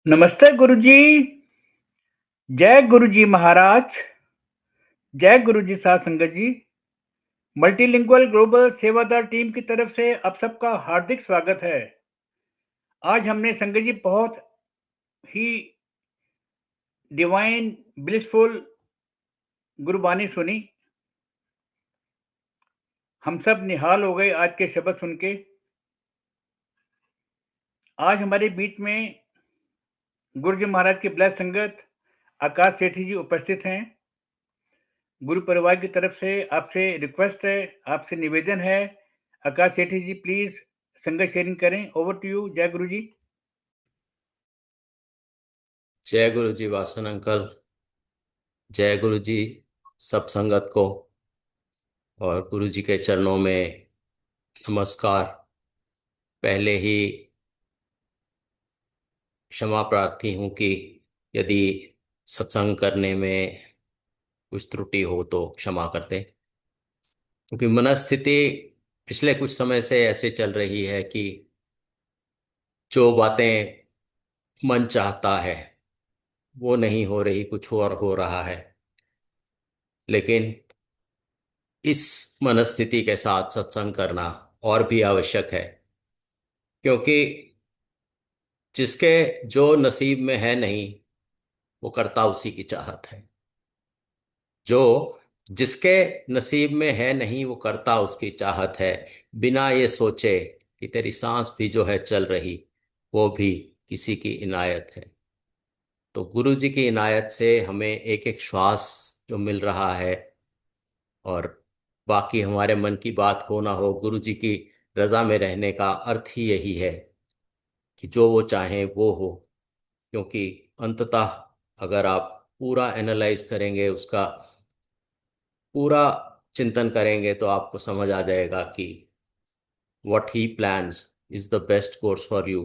नमस्ते गुरुजी। जय गुरुजी महाराज। जय गुरुजी साध संगत जी। मल्टीलिंगुअल ग्लोबल सेवादार टीम की तरफ से आप सबका हार्दिक स्वागत है। आज हमने संगत जी बहुत ही डिवाइन ब्लिसफुल गुरबानी सुनी। हम सब निहाल हो गए आज के शब्द सुन के। आज हमारे बीच में गुरुजी महाराज की ब्लेस संगत आकाश सेठी जी उपस्थित हैं। गुरु परिवार की तरफ से आपसे रिक्वेस्ट है, आपसे निवेदन है, आकाश सेठी जी प्लीज संगत शेयरिंग करें। Over to you. जय गुरु जी। जय गुरु जी वासन अंकल। जय गुरु जी सब संगत को और गुरु जी के चरणों में नमस्कार। पहले ही क्षमा प्रार्थी हूँ कि यदि सत्संग करने में कुछ त्रुटि हो तो क्षमा कर दें, क्योंकि मनस्थिति पिछले कुछ समय से ऐसे चल रही है कि जो बातें मन चाहता है वो नहीं हो रही, कुछ और हो रहा है। लेकिन इस मनस्थिति के साथ सत्संग करना और भी आवश्यक है, क्योंकि जिसके जो नसीब में है नहीं वो करता उसी की चाहत है। जो जिसके नसीब में है नहीं वो करता उसकी चाहत है, बिना ये सोचे कि तेरी सांस भी जो है चल रही वो भी किसी की इनायत है। तो गुरु जी की इनायत से हमें एक एक श्वास जो मिल रहा है, और बाकी हमारे मन की बात हो ना हो, गुरु जी की रजा में रहने का अर्थ ही यही है कि जो वो चाहें वो हो। क्योंकि अंततः अगर आप पूरा एनालाइज करेंगे, उसका पूरा चिंतन करेंगे, तो आपको समझ आ जाएगा कि what he plans is the best course for you,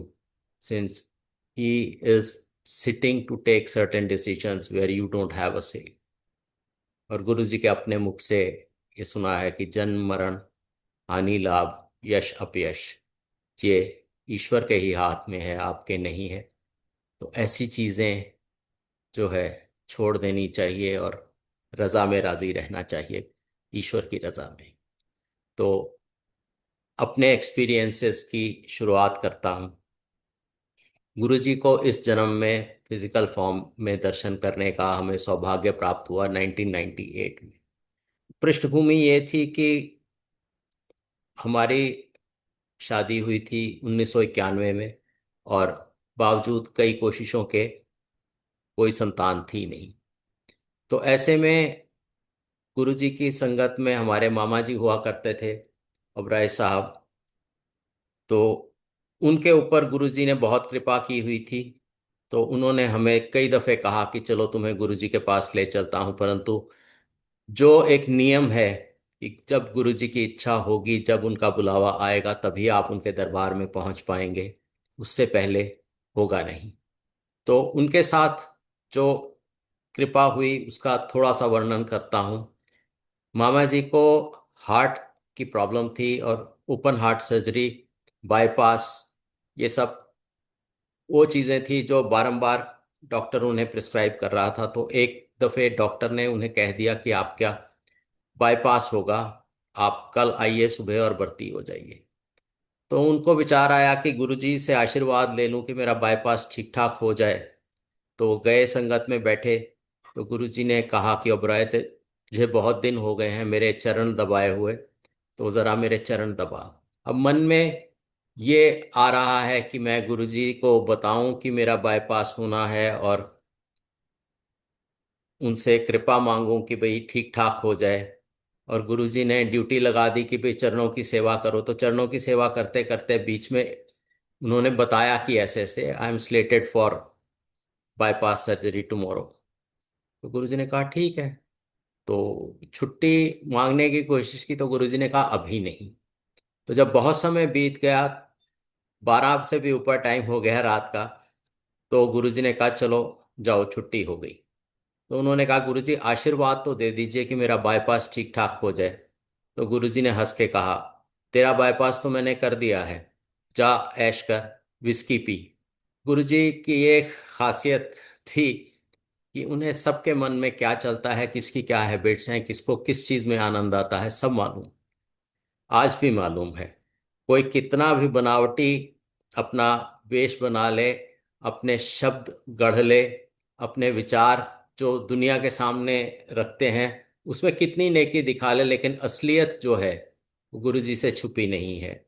since he is sitting to take certain decisions where you don't have a say। और गुरु जी के अपने मुख से ये सुना है कि जन्म मरण, हानि लाभ, यश अपयश, ये ईश्वर के ही हाथ में है, आपके नहीं है। तो ऐसी चीजें जो है छोड़ देनी चाहिए और रजा में राजी रहना चाहिए, ईश्वर की रजा में। तो अपने एक्सपीरियंसेस की शुरुआत करता हूँ। गुरुजी को इस जन्म में फिजिकल फॉर्म में दर्शन करने का हमें सौभाग्य प्राप्त हुआ 1998 में। पृष्ठभूमि ये थी कि हमारी शादी हुई थी 1991 में, और बावजूद कई कोशिशों के कोई संतान थी नहीं। तो ऐसे में गुरुजी की संगत में हमारे मामा जी हुआ करते थे, ओबराय साहब। तो उनके ऊपर गुरुजी ने बहुत कृपा की हुई थी। तो उन्होंने हमें कई दफे कहा कि चलो तुम्हें गुरुजी के पास ले चलता हूं, परंतु जो एक नियम है कि जब गुरुजी की इच्छा होगी, जब उनका बुलावा आएगा तभी आप उनके दरबार में पहुंच पाएंगे, उससे पहले होगा नहीं। तो उनके साथ जो कृपा हुई उसका थोड़ा सा वर्णन करता हूं। मामा जी को हार्ट की प्रॉब्लम थी, और ओपन हार्ट सर्जरी, बाईपास, ये सब वो चीज़ें थी जो बारंबार डॉक्टर उन्हें प्रिस्क्राइब कर रहा था। तो एक दफ़े डॉक्टर ने उन्हें कह दिया कि आप क्या बाईपास होगा, आप कल आइए सुबह और भर्ती हो जाइए। तो उनको विचार आया कि गुरुजी से आशीर्वाद ले लूं कि मेरा बाईपास ठीक ठाक हो जाए। तो वो गए, संगत में बैठे। तो गुरुजी ने कहा कि ओबराय, तुझे बहुत दिन हो गए हैं मेरे चरण दबाए हुए, तो ज़रा मेरे चरण दबा। अब मन में ये आ रहा है कि मैं गुरुजी को बताऊं कि मेरा बाईपास होना है, और उनसे कृपा मांगूं कि भाई ठीक ठाक हो जाए। और गुरुजी ने ड्यूटी लगा दी कि भाई चरणों की सेवा करो। तो चरणों की सेवा करते करते बीच में उन्होंने बताया कि ऐसे ऐसे I am slitted for bypass surgery tomorrow. तो गुरुजी ने कहा ठीक है। तो छुट्टी मांगने की कोशिश की, तो गुरुजी ने कहा अभी नहीं। तो जब बहुत समय बीत गया, 12 से भी ऊपर टाइम हो गया रात का, तो गुरुजी ने कहा चलो जाओ, छुट्टी हो गई। तो उन्होंने कहा गुरुजी आशीर्वाद तो दे दीजिए कि मेरा बाईपास ठीक ठाक हो जाए। तो गुरुजी ने हंस के कहा, तेरा बाईपास तो मैंने कर दिया है, जा ऐश कर, विस्की पी, गुरुजी की एक खासियत थी कि उन्हें सबके मन में क्या चलता है, किसकी क्या हैबिट्स हैं, किसको किस चीज में आनंद आता है, सब मालूम। आज भी मालूम है। कोई कितना भी बनावटी अपना वेश बना ले, अपने शब्द गढ़ ले, अपने विचार जो दुनिया के सामने रखते हैं उसमें कितनी नेकी दिखा ले, लेकिन असलियत जो है वो गुरु जी से छुपी नहीं है।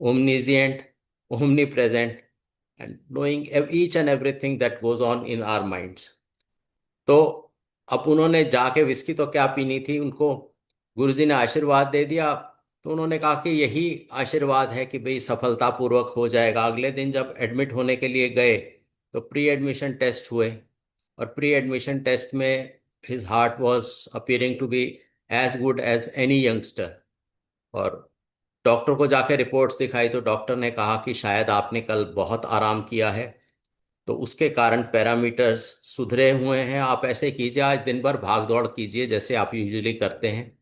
Omniscient, omnipresent, and knowing each and everything that goes on in our minds. तो अब उन्होंने जाके विस्की तो क्या पीनी थी, उनको गुरुजी ने आशीर्वाद दे दिया। तो उन्होंने कहा कि यही आशीर्वाद है कि भाई सफलतापूर्वक हो जाएगा। अगले दिन जब एडमिट होने के लिए गए तो प्री एडमिशन टेस्ट हुए, और प्री एडमिशन टेस्ट में his heart was appearing to be as good as any youngster. और डॉक्टर को जाके रिपोर्ट्स दिखाई तो डॉक्टर ने कहा कि शायद आपने कल बहुत आराम किया है, तो उसके कारण पैरामीटर्स सुधरे हुए हैं। आप ऐसे कीजिए, आज दिन भर भाग दौड़ कीजिए जैसे आप यूजुअली करते हैं,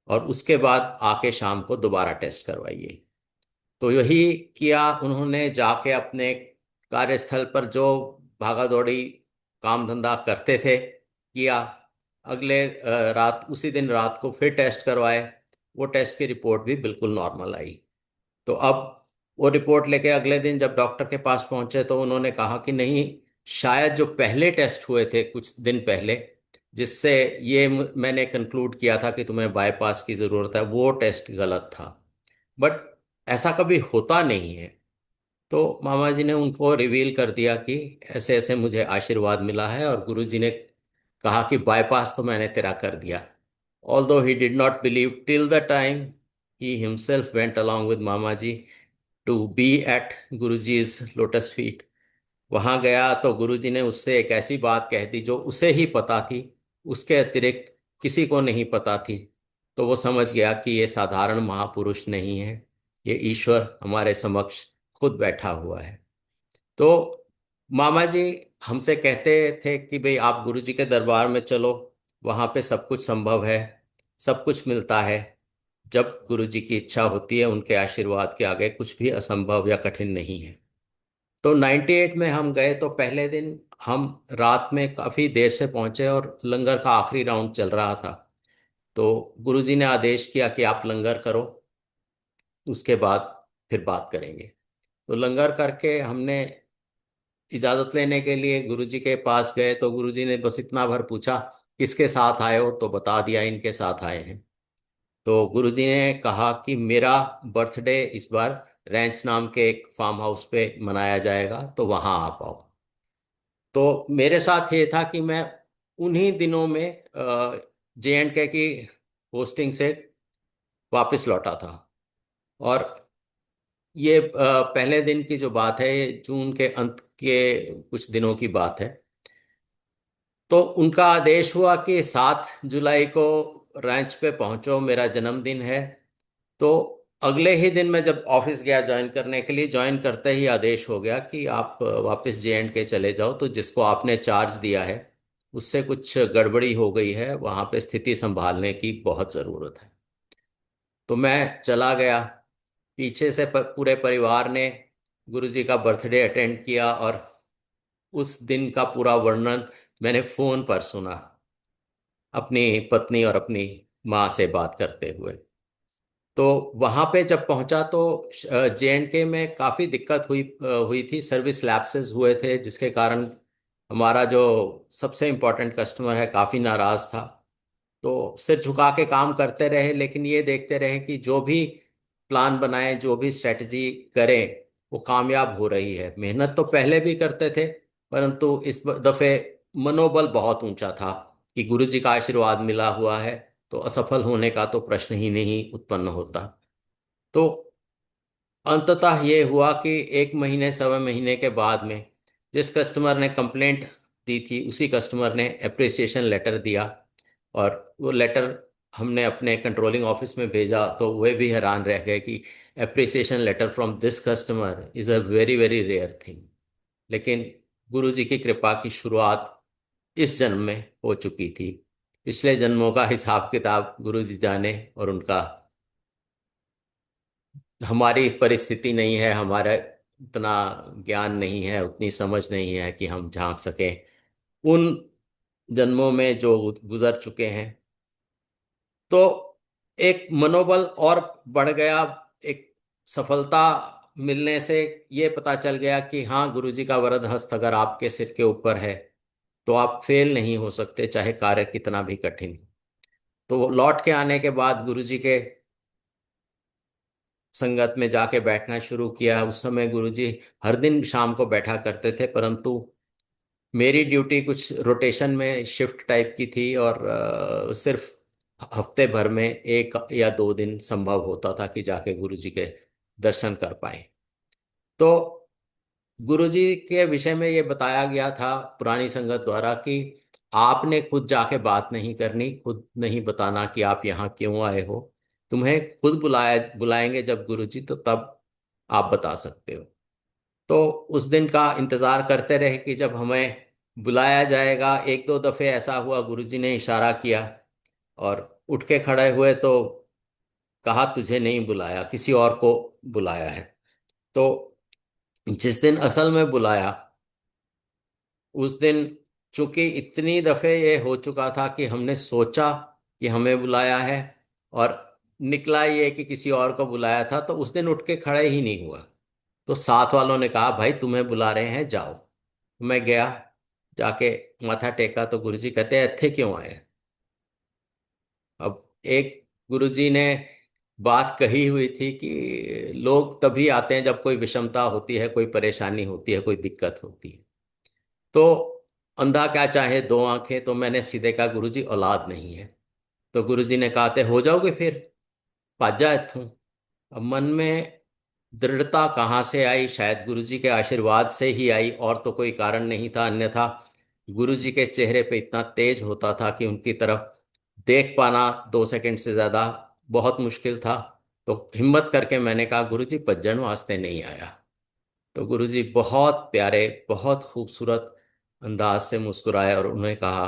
और उसके बाद आके शाम को दोबारा टेस्ट करवाइए। तो यही किया उन्होंने। जाके अपने कार्यस्थल पर जो भागा दौड़ी काम धंधा करते थे किया। अगले रात, उसी दिन रात को फिर टेस्ट करवाए। वो टेस्ट की रिपोर्ट भी बिल्कुल नॉर्मल आई। तो अब वो रिपोर्ट लेके अगले दिन जब डॉक्टर के पास पहुंचे तो उन्होंने कहा कि नहीं, शायद जो पहले टेस्ट हुए थे कुछ दिन पहले, जिससे ये मैंने कंक्लूड किया था कि तुम्हें बाईपास की ज़रूरत है, वो टेस्ट गलत था। बट ऐसा कभी होता नहीं है। तो मामा जी ने उनको रिवील कर दिया कि ऐसे ऐसे मुझे आशीर्वाद मिला है, और गुरु जी ने कहा कि बाईपास तो मैंने तेरा कर दिया। Although he did not believe till the time he himself went along with मामा जी to be at Guruji's lotus feet. वहां गया तो गुरुजी ने उससे एक ऐसी बात कह दी जो उसे ही पता थी, उसके अतिरिक्त किसी को नहीं पता थी। तो वो समझ गया कि ये साधारण महापुरुष नहीं है, ये ईश्वर हमारे समक्ष खुद बैठा हुआ है। तो मामा जी हमसे कहते थे कि भाई आप गुरुजी के दरबार में चलो, वहां पे सब कुछ संभव है, सब कुछ मिलता है। जब गुरु जी की इच्छा होती है, उनके आशीर्वाद के आगे कुछ भी असंभव या कठिन नहीं है। तो 98 में हम गए तो पहले दिन हम रात में काफी देर से पहुंचे, और लंगर का आखिरी राउंड चल रहा था। तो गुरु जी ने आदेश किया कि आप लंगर करो, उसके बाद फिर बात करेंगे। तो लंगर करके हमने इजाजत लेने के लिए गुरु जी के पास गए तो गुरु जी ने बस इतना भर पूछा, किसके साथ आए हो? तो बता दिया इनके साथ आए हैं। तो गुरुजी ने कहा कि मेरा बर्थडे इस बार रैंच नाम के एक फार्म हाउस पे मनाया जाएगा, तो वहां आ पाओ। तो मेरे साथ ये था कि मैं उन्हीं दिनों में जे एंड के की पोस्टिंग से वापस लौटा था। और ये पहले दिन की जो बात है, ये जून के अंत के कुछ दिनों की बात है। तो उनका आदेश हुआ कि 7 जुलाई को रैंच पे पहुंचो, मेरा जन्मदिन है। तो अगले ही दिन मैं जब ऑफिस गया ज्वाइन करने के लिए, ज्वाइन करते ही आदेश हो गया कि आप वापस जे एंड के चले जाओ। तो जिसको आपने चार्ज दिया है उससे कुछ गड़बड़ी हो गई है, वहां पे स्थिति संभालने की बहुत ज़रूरत है। तो मैं चला गया। पीछे से पूरे परिवार ने गुरुजी का बर्थडे अटेंड किया, और उस दिन का पूरा वर्णन मैंने फोन पर सुना, अपनी पत्नी और अपनी माँ से बात करते हुए। तो वहां पे जब पहुंचा तो जे.एंड.के में काफ़ी दिक्कत हुई थी। सर्विस लैप्सेस हुए थे जिसके कारण हमारा जो सबसे इम्पोर्टेंट कस्टमर है काफ़ी नाराज़ था। तो सिर झुका के काम करते रहे, लेकिन ये देखते रहे कि जो भी प्लान बनाए, जो भी स्ट्रेटजी करें, वो कामयाब हो रही है। मेहनत तो पहले भी करते थे, परंतु इस दफ़े मनोबल बहुत ऊंचा था कि गुरु जी का आशीर्वाद मिला हुआ है, तो असफल होने का तो प्रश्न ही नहीं उत्पन्न होता। तो अंततः ये हुआ कि 1 महीने 1.25 महीने के बाद में जिस कस्टमर ने कंप्लेंट दी थी उसी कस्टमर ने एप्रिसिएशन लेटर दिया। और वो लेटर हमने अपने कंट्रोलिंग ऑफिस में भेजा तो वे भी हैरान रह गए कि appreciation letter from this customer is a very very rare thing. लेकिन गुरु जी की कृपा की शुरुआत इस जन्म में हो चुकी थी। पिछले जन्मों का हिसाब किताब गुरु जी जाने, और उनका हमारी परिस्थिति नहीं है, हमारा उतना ज्ञान नहीं है, उतनी समझ नहीं है कि हम झांक सकें उन जन्मों में जो गुजर चुके हैं। तो एक मनोबल और बढ़ गया। एक सफलता मिलने से ये पता चल गया कि हाँ, गुरुजी का वरद हस्त अगर आपके सिर के ऊपर है तो आप फेल नहीं हो सकते, चाहे कार्य कितना भी कठिन हो। तो लौट के आने के बाद गुरुजी के संगत में जाके बैठना शुरू किया। उस समय गुरुजी हर दिन शाम को बैठा करते थे, परंतु मेरी ड्यूटी कुछ रोटेशन में शिफ्ट टाइप की थी, और सिर्फ हफ्ते भर में 1 या 2 दिन संभव होता था कि जाके गुरुजी के दर्शन कर पाए। तो गुरुजी के विषय में ये बताया गया था पुरानी संगत द्वारा कि आपने खुद जाके बात नहीं करनी, खुद नहीं बताना कि आप यहाँ क्यों आए हो। तुम्हें खुद बुलाएंगे जब गुरुजी, तो तब आप बता सकते हो। तो उस दिन का इंतजार करते रहे कि जब हमें बुलाया जाएगा। 1-2 दफे ऐसा हुआ, गुरुजी ने इशारा किया और उठ के खड़े हुए तो कहा तुझे नहीं बुलाया, किसी और को बुलाया है। तो जिस दिन असल में बुलाया, उस दिन चूंकि इतनी दफे ये हो चुका था कि हमने सोचा कि हमें बुलाया है और निकला ये कि किसी और को बुलाया था, तो उस दिन उठ के खड़े ही नहीं हुआ। तो साथ वालों ने कहा भाई तुम्हें बुला रहे हैं, जाओ। मैं गया, जाके माथा टेका तो गुरुजी कहते हैं इत्थे क्यों आए। अब एक गुरुजी ने बात कही हुई थी कि लोग तभी आते हैं जब कोई विषमता होती है, कोई परेशानी होती है, कोई दिक्कत होती है। तो अंधा क्या चाहे दो आंखें, तो मैंने सीधे कहा गुरुजी औलाद नहीं है। तो गुरुजी ने कहा ते हो जाओगे फिर, भाजा इत्थों। अब मन में दृढ़ता कहाँ से आई? शायद गुरुजी के आशीर्वाद से ही आई, और तो कोई कारण नहीं था। अन्यथा गुरुजी के चेहरे पे इतना तेज होता था कि उनकी तरफ देख पाना 2 सेकंड से ज्यादा बहुत मुश्किल था। तो हिम्मत करके मैंने कहा गुरुजी भज्जन वास्ते नहीं आया। तो गुरुजी बहुत प्यारे, बहुत खूबसूरत अंदाज से मुस्कुराए और उन्होंने कहा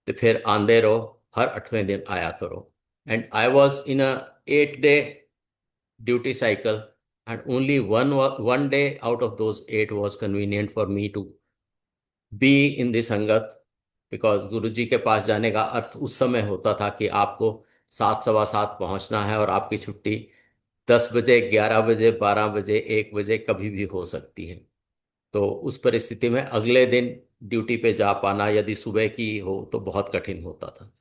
तो फिर आंदे रहो, हर 8वें दिन आया करो। And I was in a 8 day duty cycle, and only one day out of those 8 was convenient for me to be in the संगत। बिकॉज गुरुजी के पास जाने का अर्थ उस समय होता था कि आपको 7, 7:15 पहुंचना है, और आपकी छुट्टी 10 बजे, 11 बजे, 12 बजे, 1 बजे कभी भी हो सकती है। तो उस परिस्थिति में अगले दिन ड्यूटी पे जा पाना यदि सुबह की हो तो बहुत कठिन होता था।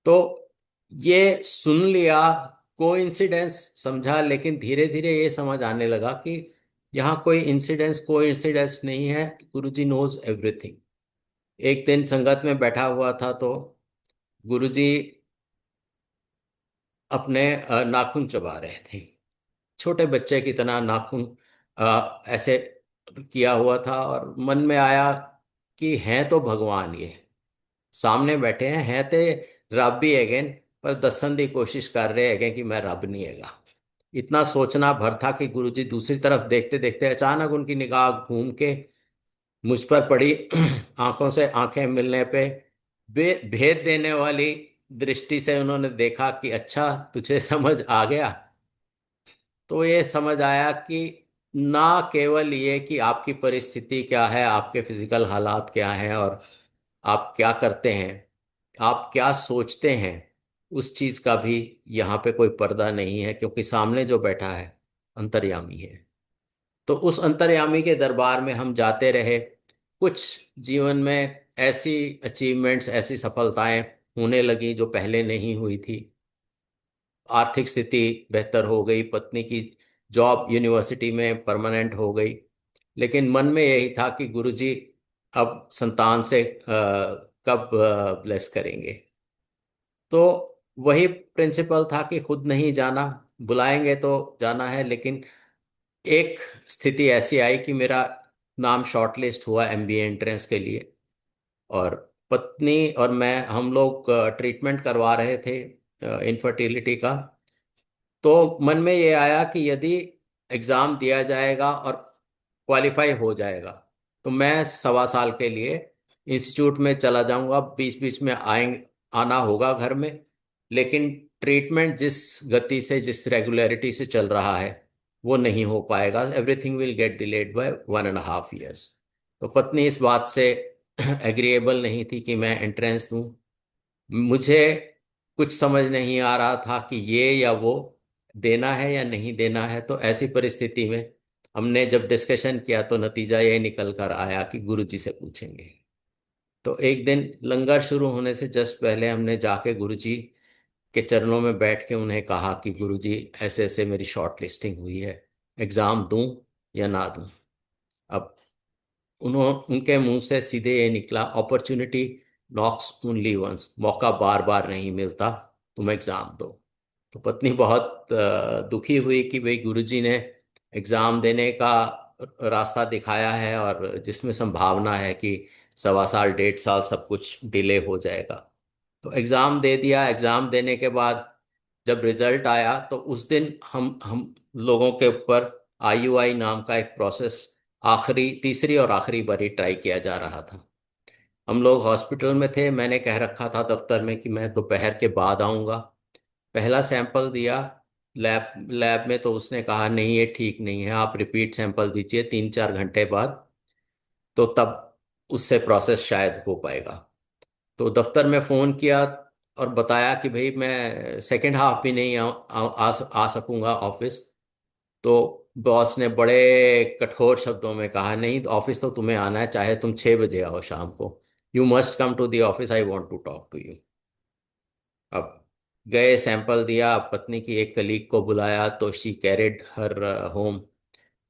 तो ये सुन लिया, कोइंसिडेंस समझा, लेकिन धीरे धीरे ये समझ आने लगा कि यहाँ कोई इंसिडेंस कोइंसिडेंस नहीं है। गुरुजी नोज एवरीथिंग। एक दिन संगत में बैठा हुआ था तो गुरुजी अपने नाखून चबा रहे थे। छोटे बच्चे की तरह नाखून ऐसे किया हुआ था, और मन में आया कि हैं तो भगवान ये सामने बैठे हैं ते रब भी हैगन, पर दसन की कोशिश कर रहे हैं कि मैं रब नहीं हैगा। इतना सोचना भर था कि गुरुजी दूसरी तरफ देखते देखते अचानक उनकी निगाह घूम के मुझ पर पड़ी। आंखों से आंखें मिलने पे भेद देने वाली दृष्टि से उन्होंने देखा कि अच्छा तुझे समझ आ गया। तो ये समझ आया कि ना केवल ये कि आपकी परिस्थिति क्या है, आपके फिजिकल हालात क्या हैं और आप क्या करते हैं, आप क्या सोचते हैं, उस चीज का भी यहाँ पे कोई पर्दा नहीं है, क्योंकि सामने जो बैठा है अंतर्यामी है। तो उस अंतर्यामी के दरबार में हम जाते रहे। कुछ जीवन में ऐसी अचीवमेंट्स, ऐसी सफलताएं होने लगी जो पहले नहीं हुई थी। आर्थिक स्थिति बेहतर हो गई, पत्नी की जॉब यूनिवर्सिटी में परमानेंट हो गई। लेकिन मन में यही था कि गुरुजी अब संतान से कब ब्लेस करेंगे। तो वही प्रिंसिपल था कि खुद नहीं जाना, बुलाएंगे तो जाना है। लेकिन एक स्थिति ऐसी आई कि मेरा नाम शॉर्टलिस्ट हुआ एमबीए एंट्रेंस के लिए, और पत्नी और मैं हम लोग ट्रीटमेंट करवा रहे थे इनफर्टिलिटी का। तो मन में ये आया कि यदि एग्ज़ाम दिया जाएगा और क्वालिफाई हो जाएगा तो मैं 1.25 साल के लिए इंस्टीट्यूट में चला जाऊंगा। बीच बीच में आना होगा घर में। लेकिन ट्रीटमेंट जिस गति से, जिस रेगुलरिटी से चल रहा है, वो नहीं हो पाएगा, everything will get delayed by 1.5 years। तो पत्नी इस बात से एग्रीएबल नहीं थी कि मैं एंट्रेंस दूं। मुझे कुछ समझ नहीं आ रहा था कि ये या वो देना है या नहीं देना है। तो ऐसी परिस्थिति में हमने जब डिस्कशन किया तो नतीजा ये निकल कर आया कि गुरुजी से पूछेंगे। तो एक दिन लंगर शुरू होने से जस्ट पहले हमने जाके गुरुजी के चरणों में बैठ के उन्हें कहा कि गुरुजी ऐसे ऐसे मेरी शॉर्ट लिस्टिंग हुई है, एग्जाम दूं या ना दूं। अब उनके मुंह से सीधे ये निकला, अपॉर्चुनिटी नॉक्स ओनली वंस, मौका बार बार नहीं मिलता, तुम एग्जाम दो। तो पत्नी बहुत दुखी हुई कि भाई गुरुजी ने एग्जाम देने का रास्ता दिखाया है और जिसमें संभावना है कि 1.25 साल 1.5 साल सब कुछ डिले हो जाएगा। तो एग्जाम दे दिया। एग्जाम देने के बाद जब रिजल्ट आया तो उस दिन हम लोगों के ऊपर IUI नाम का एक प्रोसेस आखिरी, तीसरी और आखिरी बारी ट्राई किया जा रहा था। हम लोग हॉस्पिटल में थे। मैंने कह रखा था दफ्तर में कि मैं दोपहर के बाद आऊँगा। पहला सैंपल दिया लैब लैब में, तो उसने कहा नहीं ये ठीक नहीं है, आप रिपीट सैंपल दीजिए 3-4 घंटे बाद, तो तब उससे प्रोसेस शायद हो पाएगा। तो दफ्तर में फ़ोन किया और बताया कि भाई मैं सेकेंड हाफ भी नहीं आ सकूंगा ऑफिस। तो बॉस ने बड़े कठोर शब्दों में कहा नहीं, तो ऑफिस तो तुम्हें आना है, चाहे तुम 6 बजे आओ शाम को, you must come to the office, I want to talk to you. अब गए, सैंपल दिया, पत्नी की एक कलीग को बुलाया तो शी कैरिड हर होम।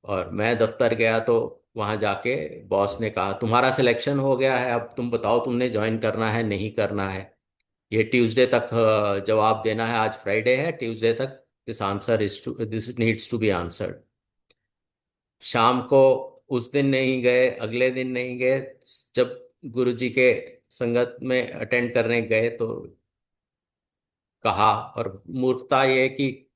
और मैं दफ्तर गया तो वहां जाके बॉस ने कहा तुम्हारा सिलेक्शन हो गया है, अब तुम बताओ तुमने ज्वाइन करना है नहीं करना है। ये ट्यूसडे तक जवाब देना है, आज फ्राइडे है, ट्यूसडे तक this answer is to this needs to be answered. शाम को उस दिन नहीं गए, अगले दिन नहीं गए। जब गुरुजी के संगत में अटेंड करने गए तो कहा, और मूर्खता ये कि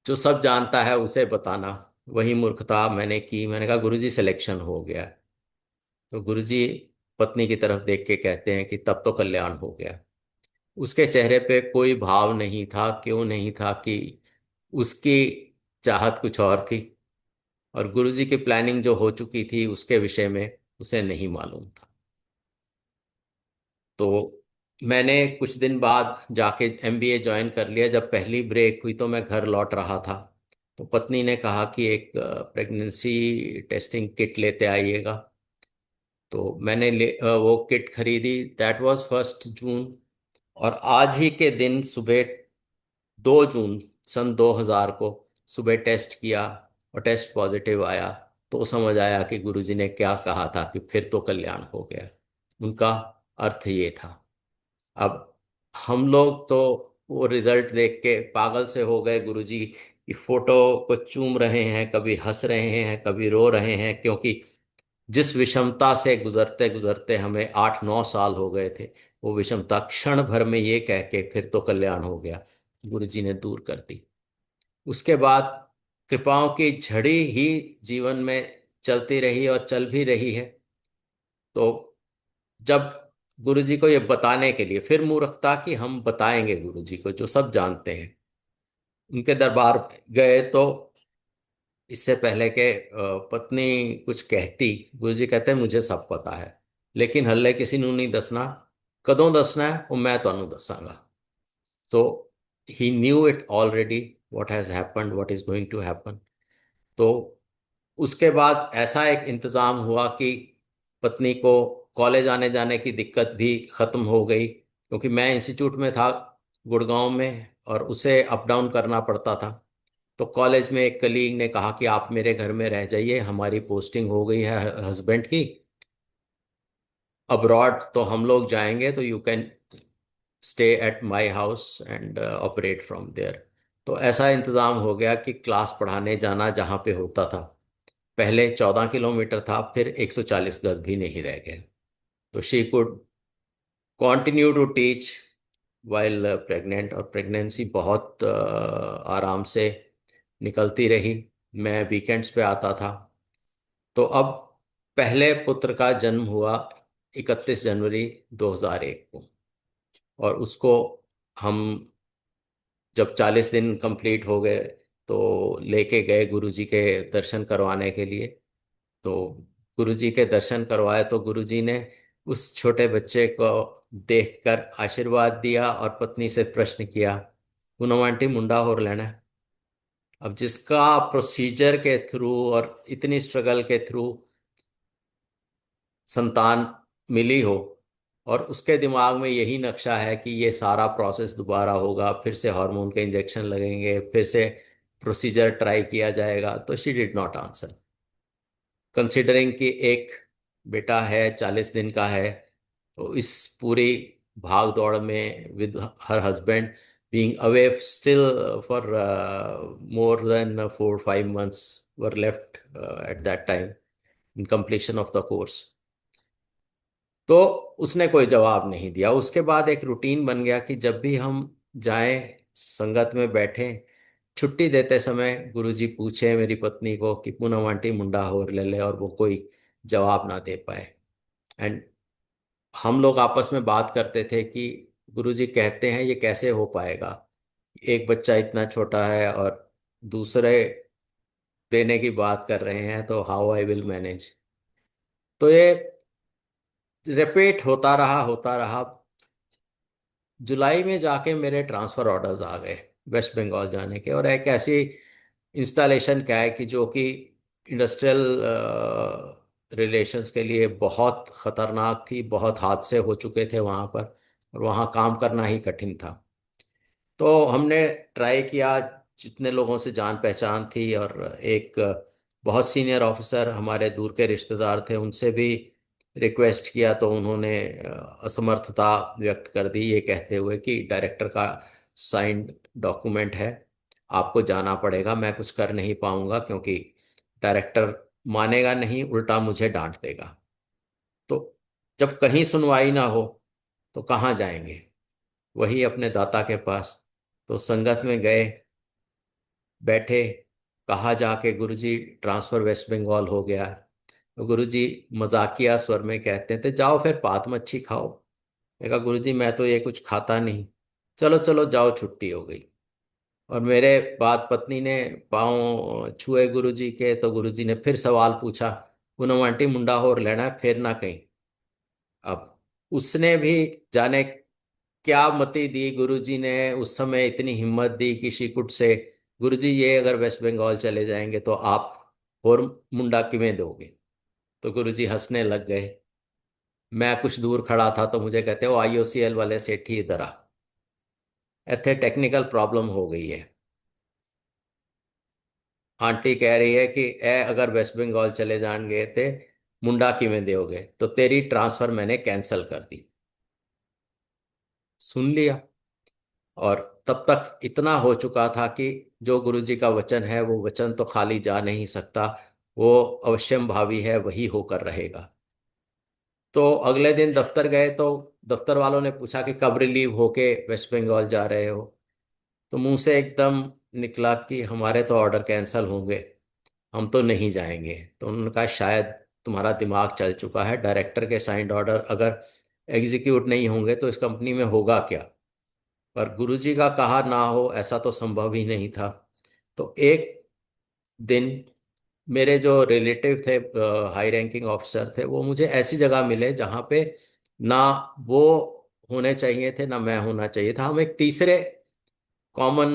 जो सब जानता है उसे बताना, वही मूर्खता मैंने की। मैंने कहा गुरुजी सिलेक्शन हो गया। तो गुरुजी पत्नी की तरफ देख के कहते हैं कि तब तो कल्याण हो गया। उसके चेहरे पे कोई भाव नहीं था। क्यों नहीं था? कि उसकी चाहत कुछ और थी और गुरुजी की प्लानिंग जो हो चुकी थी उसके विषय में उसे नहीं मालूम था। तो मैंने कुछ दिन बाद जाके MBA ज्वाइन कर लिया। जब पहली ब्रेक हुई तो मैं घर लौट रहा था, तो पत्नी ने कहा कि एक प्रेगनेंसी टेस्टिंग किट लेते आइएगा। तो मैंने वो किट खरीदी। दैट वाज 1 जून। और आज ही के दिन सुबह 2 जून सन 2000 को सुबह टेस्ट किया और टेस्ट पॉजिटिव आया। तो समझ आया कि गुरुजी ने क्या कहा था कि फिर तो कल्याण हो गया। उनका अर्थ ये था। अब हम लोग तो वो रिजल्ट देख के पागल से हो गए। गुरुजी की फोटो को चूम रहे हैं, कभी हंस रहे हैं, कभी रो रहे हैं, क्योंकि जिस विषमता से गुजरते गुजरते हमें 8-9 साल हो गए थे, वो विषमता क्षण भर में ये कह के फिर तो कल्याण हो गया गुरुजी ने दूर कर दी। उसके बाद कृपाओं की झड़ी ही जीवन में चलती रही और चल भी रही है। तो जब गुरुजी को ये बताने के लिए, फिर मूर्खता कि हम बताएंगे गुरुजी को जो सब जानते हैं, उनके दरबार गए तो इससे पहले के पत्नी कुछ कहती, गुरुजी कहते मुझे सब पता है लेकिन हल्ले किसी ਨੂੰ नहीं दसना, कदों दसना है वो मैं ਤੁਹਾਨੂੰ दसांगा। So he knew it already, what has happened, what is going to happen. तो उसके बाद ऐसा एक इंतज़ाम हुआ कि पत्नी को कॉलेज आने जाने की दिक्कत भी ख़त्म हो गई, क्योंकि मैं इंस्टीट्यूट में था गुड़गांव में और उसे अप डाउन करना पड़ता था। तो कॉलेज में एक कलीग ने कहा कि आप मेरे घर में रह जाइए, हमारी पोस्टिंग हो गई है हस्बैंड की अब्रॉड, तो हम लोग जाएंगे तो you can stay at my house and operate from there. तो ऐसा इंतज़ाम हो गया कि क्लास पढ़ाने जाना जहाँ पे होता था, पहले 14 किलोमीटर था, फिर 140 गज भी नहीं रह गए। तो she could continue to teach while pregnant, और प्रेगनेंसी बहुत आराम से निकलती रही। मैं वीकेंड्स पे आता था। तो अब पहले पुत्र का जन्म हुआ 31 जनवरी 2001 को। और उसको हम जब 40 दिन कंप्लीट हो गए तो लेके गए गुरुजी के दर्शन करवाने के लिए। तो गुरुजी के दर्शन करवाए तो गुरुजी ने उस छोटे बच्चे को देखकर आशीर्वाद दिया और पत्नी से प्रश्न किया, पूनम आंटी मुंडा होर लेना है? अब जिसका प्रोसीजर के थ्रू और इतनी स्ट्रगल के थ्रू संतान मिली हो, और उसके दिमाग में यही नक्शा है कि ये सारा प्रोसेस दोबारा होगा, फिर से हार्मोन के इंजेक्शन लगेंगे, फिर से प्रोसीजर ट्राई किया जाएगा, तो she did not answer. Considering कि एक बेटा है, 40 दिन का है, तो इस पूरी भाग दौड़ में with her husband being away still for more than 4 5 months were left at that time in completion of the course। तो उसने कोई जवाब नहीं दिया। उसके बाद एक रूटीन बन गया कि जब भी हम जाएं, संगत में बैठें, छुट्टी देते समय गुरुजी पूछे मेरी पत्नी को कि पूनम आंटी मुंडा होर ले ले, और वो कोई जवाब ना दे पाए। एंड हम लोग आपस में बात करते थे कि गुरुजी कहते हैं ये कैसे हो पाएगा, एक बच्चा इतना छोटा है और दूसरे देने की बात कर रहे हैं, तो हाउ आई विल मैनेज। तो ये रिपीट होता रहा। जुलाई में जाके मेरे ट्रांसफ़र ऑर्डर्स आ गए वेस्ट बंगाल जाने के, और एक ऐसी इंस्टॉलेशन क्या है कि जो कि इंडस्ट्रियल रिलेशंस के लिए बहुत ख़तरनाक थी, बहुत हादसे हो चुके थे वहाँ पर, और वहाँ काम करना ही कठिन था। तो हमने ट्राई किया, जितने लोगों से जान पहचान थी, और एक बहुत सीनियर ऑफिसर हमारे दूर के रिश्तेदार थे, उनसे भी रिक्वेस्ट किया, तो उन्होंने असमर्थता व्यक्त कर दी, ये कहते हुए कि डायरेक्टर का साइंड डॉक्यूमेंट है, आपको जाना पड़ेगा, मैं कुछ कर नहीं पाऊंगा, क्योंकि डायरेक्टर मानेगा नहीं, उल्टा मुझे डांट देगा। तो जब कहीं सुनवाई ना हो तो कहाँ जाएंगे, वही अपने दाता के पास। तो संगत में गए, बैठे, कहा जाके गुरुजी ट्रांसफर वेस्ट बंगाल हो गया। तो गुरुजी मजाकिया स्वर में कहते थे जाओ फिर पात मच्छी खाओ। मैं कहा गुरुजी मैं तो ये कुछ खाता नहीं, चलो चलो जाओ, छुट्टी हो गई। और मेरे बाद पत्नी ने पाँव छुए गुरुजी के, तो गुरुजी ने फिर सवाल पूछा, पूनम आंटी मुंडा होर लेना है, फिर ना कहीं। अब उसने भी जाने क्या मति दी गुरुजी ने, उस समय इतनी हिम्मत दी कि शी से, गुरुजी ये अगर वेस्ट बंगाल चले जाएंगे तो आप और मुंडा किमें दोगे? तो गुरुजी हंसने लग गए। मैं कुछ दूर खड़ा था तो मुझे कहते हो IOCL वाले सेठी इधर आ, इतने टेक्निकल प्रॉब्लम हो गई है। आंटी कह रही है कि ए अगर वेस्ट बंगाल चले जाएंगे ते मुंडा किमें दोगे, तो तेरी ट्रांसफर मैंने कैंसिल कर दी। सुन लिया। और तब तक इतना हो चुका था कि जो गुरुजी का वचन है वो वचन तो खाली जा नहीं सकता, वो अवश्यम भावी है, वही होकर रहेगा। तो अगले दिन दफ्तर गए तो दफ्तर वालों ने पूछा कि कब रिलीव होके वेस्ट बंगाल जा रहे हो? तो मुंह से एकदम निकला कि हमारे तो ऑर्डर कैंसिल होंगे, हम तो नहीं जाएंगे। तो उन्होंने कहा शायद तुम्हारा दिमाग चल चुका है, डायरेक्टर के साइंड ऑर्डर अगर एग्जीक्यूट नहीं होंगे तो इस कंपनी में होगा क्या? पर गुरुजी का कहा ना हो ऐसा तो संभव ही नहीं था। तो एक दिन मेरे जो रिलेटिव थे, हाई रैंकिंग ऑफिसर थे, वो मुझे ऐसी जगह मिले जहाँ पे ना वो होने चाहिए थे ना मैं होना चाहिए था। हम एक तीसरे कॉमन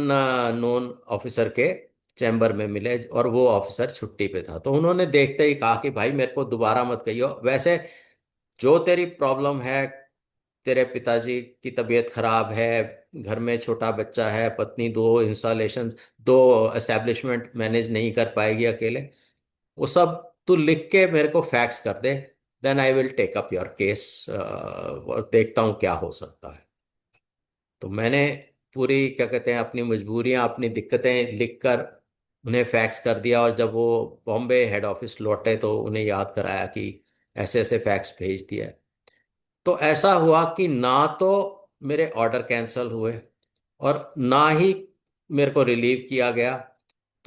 नोन ऑफिसर के चैम्बर में मिले, और वो ऑफिसर छुट्टी पे था। तो उन्होंने देखते ही कहा कि भाई मेरे को दोबारा मत कहियो, वैसे जो तेरी प्रॉब्लम है, तेरे पिताजी की तबीयत खराब है, घर में छोटा बच्चा है, पत्नी दो इंस्टॉलेशन, दो एस्टेब्लिशमेंट मैनेज नहीं कर पाएगी अकेले, वो सब तू लिख के मेरे को फैक्स कर दे, then I will take up your case, और देखता हूँ क्या हो सकता है। तो मैंने पूरी क्या कहते हैं अपनी मजबूरियां, अपनी दिक्कतें लिखकर उन्हें फैक्स कर दिया, और जब वो बॉम्बे हेड ऑफिस लौटे तो उन्हें याद कराया कि ऐसे ऐसे फैक्स भेज दिया है। तो ऐसा हुआ कि ना तो मेरे ऑर्डर कैंसिल हुए और ना ही मेरे को रिलीव किया गया।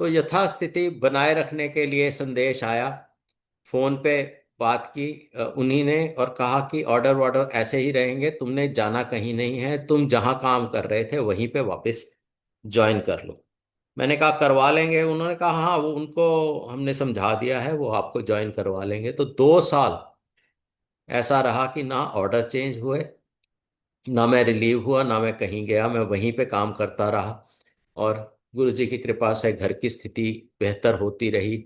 तो यथास्थिति बनाए रखने के लिए संदेश आया, फोन पे बात की उन्हीं ने, और कहा कि ऑर्डर वॉर्डर ऐसे ही रहेंगे, तुमने जाना कहीं नहीं है, तुम जहां काम कर रहे थे वहीं पे वापस ज्वाइन कर लो। मैंने कहा करवा लेंगे, उन्होंने कहा हाँ वो उनको हमने समझा दिया है, वो आपको ज्वाइन करवा लेंगे। तो 2 साल ऐसा रहा कि ना ऑर्डर चेंज हुए, ना मैं रिलीव हुआ, ना मैं कहीं गया, मैं वहीं पे काम करता रहा। और गुरु जी की कृपा से घर की स्थिति बेहतर होती रही।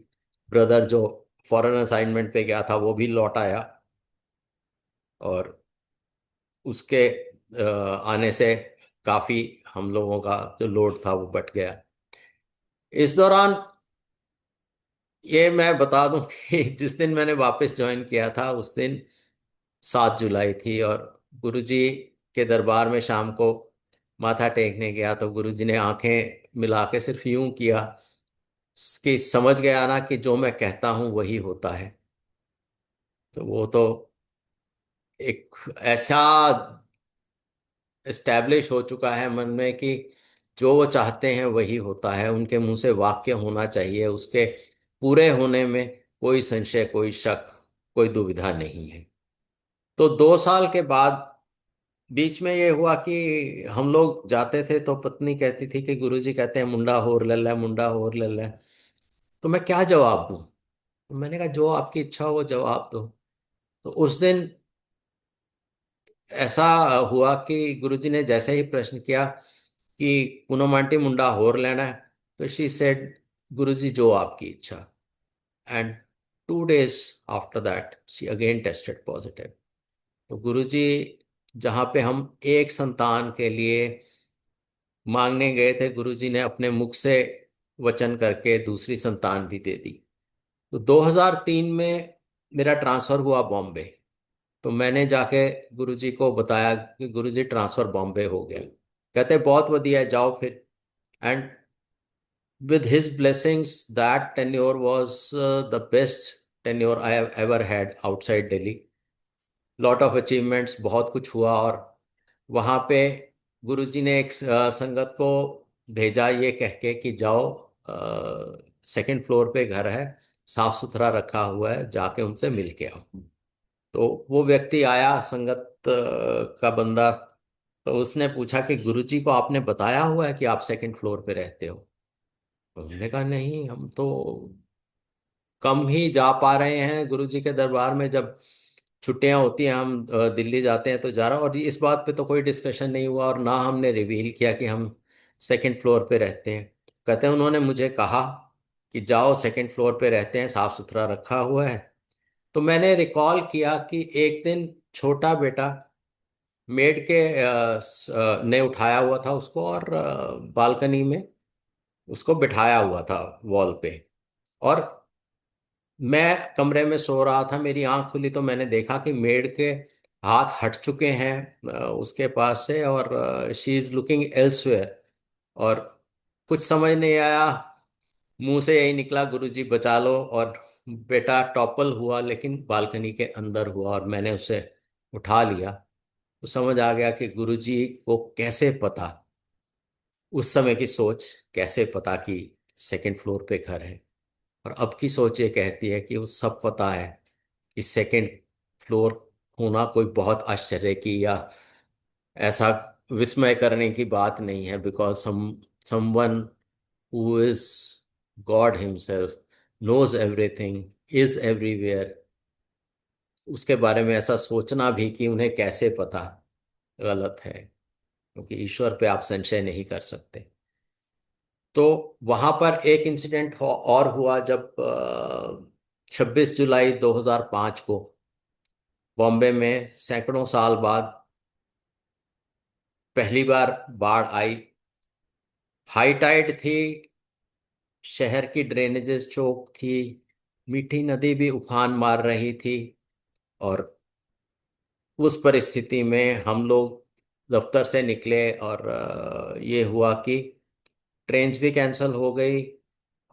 ब्रदर जो फॉरेन असाइनमेंट पे गया था वो भी लौट आया, और उसके आने से काफी हम लोगों का जो लोड था वो बढ़ गया। इस दौरान ये मैं बता दूं कि जिस दिन मैंने वापस ज्वाइन किया था उस दिन 7 जुलाई थी, और गुरुजी के दरबार में शाम को माथा टेकने गया तो गुरुजी ने आंखें मिला के सिर्फ यूं किया कि समझ गया ना कि जो मैं कहता हूं वही होता है। तो वो तो एक ऐसा एस्टैब्लिश हो चुका है मन में कि जो वो चाहते हैं वही होता है, उनके मुंह से वाक्य होना चाहिए, उसके पूरे होने में कोई संशय, कोई शक, कोई दुविधा नहीं है। तो 2 साल के बाद बीच में ये हुआ कि हम लोग जाते थे तो पत्नी कहती थी कि गुरुजी कहते हैं मुंडा होर लल्ला, मुंडा होर लल्ला। तो मैं क्या जवाब दूं? तो मैंने कहा जो आपकी इच्छा हो वो जवाब दो। तो उस दिन ऐसा हुआ कि गुरुजी ने जैसे ही प्रश्न किया कि पूनम आंटी मुंडा होर लेना है, तो शी सेड गुरुजी जो आपकी इच्छा। And 2 days after that she again tested positive. तो गुरुजी जहाँ पे हम एक संतान के लिए मांगने गए थे, गुरुजी ने अपने मुख से वचन करके दूसरी संतान भी दे दी। तो 2003 में मेरा ट्रांसफर हुआ बॉम्बे। तो मैंने जाके गुरुजी को बताया कि गुरुजी ट्रांसफर बॉम्बे हो गया। कहते बहुत बढ़िया है, जाओ फिर। And with his blessings that tenure was the best tenure I have ever had outside Delhi. Lot of achievements, बहुत कुछ हुआ। और वहाँ पे गुरुजी ने एक संगत को भेजा ये कह के कि जाओ, सेकंड फ्लोर पे घर है, साफ सुथरा रखा हुआ है, जाके उनसे मिल के आओ। तो वो व्यक्ति आया, संगत का बंदा। तो उसने पूछा कि गुरुजी को आपने बताया हुआ है कि आप सेकंड फ्लोर पे रहते हो? तो हमने कहा नहीं, हम तो कम ही जा पा रहे हैं गुरुजी के दरबार में, जब छुट्टियां होती हैं हम दिल्ली जाते हैं तो जा रहा। और इस बात पे तो कोई डिस्कशन नहीं हुआ, और ना हमने रिवील किया कि हम सेकंड फ्लोर पे रहते हैं। कहते हैं उन्होंने मुझे कहा कि जाओ सेकंड फ्लोर पे रहते हैं, साफ सुथरा रखा हुआ है। तो मैंने रिकॉल किया कि एक दिन छोटा बेटा मेड के ने उठाया हुआ था उसको, और बालकनी में उसको बिठाया हुआ था वॉल पे। और मैं कमरे में सो रहा था, मेरी आंख खुली तो मैंने देखा कि मेड के हाथ हट चुके हैं उसके पास से, और शी इज लुकिंग एल्सवेयर। और कुछ समझ नहीं आया, मुंह से यही निकला गुरुजी बचा लो। और बेटा टॉपल हुआ, लेकिन बालकनी के अंदर हुआ, और मैंने उसे उठा लिया। तो समझ आ गया कि गुरुजी को कैसे पता, उस समय की सोच कैसे पता कि सेकंड फ्लोर पे घर है। और अब की सोच ये कहती है कि वो सब पता है कि सेकंड फ्लोर होना कोई बहुत आश्चर्य की या ऐसा विस्मय करने की बात नहीं है। Because someone who is God himself knows everything, is everywhere, उसके बारे में ऐसा सोचना भी कि उन्हें कैसे पता, गलत है। क्योंकि ईश्वर पे आप संशय नहीं कर सकते। तो वहां पर एक इंसिडेंट और हुआ, जब 26 जुलाई 2005 को बॉम्बे में सैकड़ों साल बाद पहली बार बाढ़ आई। हाई टाइड थी, शहर की ड्रेनेजेस चौक थी, मीठी नदी भी उफान मार रही थी। और उस परिस्थिति में हम लोग दफ्तर से निकले, और ये हुआ कि ट्रेन्स भी कैंसिल हो गई,